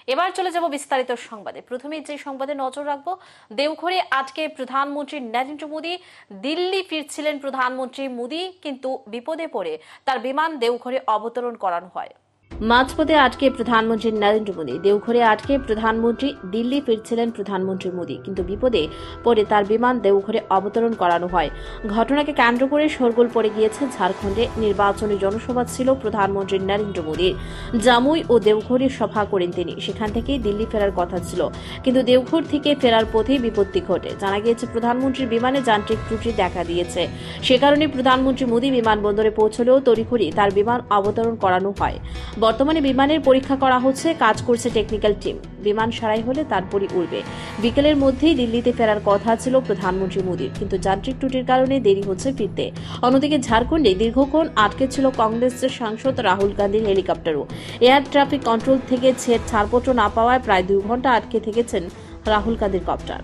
এবার চলে যাব বিস্তারিত সংবাদে। প্রথমে যে সংবাদে নজর রাখবো, দেওঘরে আটকে প্রধানমন্ত্রী নরেন্দ্র মোদী। দিল্লি ফিরছিলেন প্রধানমন্ত্রী মোদী, কিন্তু বিপদে পড়ে তার বিমান দেওঘরে অবতরণ করানো হয়। মাঝপথে আটকে প্রধানমন্ত্রী নরেন্দ্র মোদী। দেওঘরে আটকে প্রধানমন্ত্রী। দিল্লি ফিরছিলেন প্রধানমন্ত্রী মোদী, কিন্তু বিপদে পড়ে তার বিমান দেওঘরে অবতরণ করানো হয়। ঘটনাকে কেন্দ্র করে শোরগোল পড়ে গিয়েছে ঝাড়খণ্ডে। নির্বাচনী জনসভা ছিল প্রধানমন্ত্রী নরেন্দ্র মোদীর। জামুই ও দেওঘরে সভা করেন তিনি। সেখান থেকেই দিল্লি ফেরার কথা ছিল, কিন্তু দেওঘর থেকে ফেরার পথেই বিপত্তি ঘটে। জানা গিয়েছে প্রধানমন্ত্রীর বিমানে যান্ত্রিক ত্রুটি দেখা দিয়েছে। সে কারণে প্রধানমন্ত্রী মোদী বিমানবন্দরে পৌঁছলেও তড়িঘড়ি তার বিমান অবতরণ করানো হয়। বর্তমানে বিমানের পরীক্ষা করা হচ্ছে, কাজ করছে টেকনিক্যাল টিম। বিমান সারাই হলে তারপরই উড়বে। বিকেলের মধ্যেই দিল্লিতে ফেরার কথা ছিল প্রধানমন্ত্রী মোদীর, কিন্তু যান্ত্রিক ত্রুটির কারণে দেরি হচ্ছে ফিরতে। অন্যদিকে ঝাড়খণ্ডে দীর্ঘক্ষণ আটকে ছিল কংগ্রেসের সাংসদ রাহুল গান্ধীর হেলিকপ্টারও। এয়ার ট্রাফিক কন্ট্রোল থেকে ছাড়পত্র না পাওয়ায় প্রায় 2 ঘন্টা আটকে থেকেছেন রাহুল গান্ধীর কপ্টার।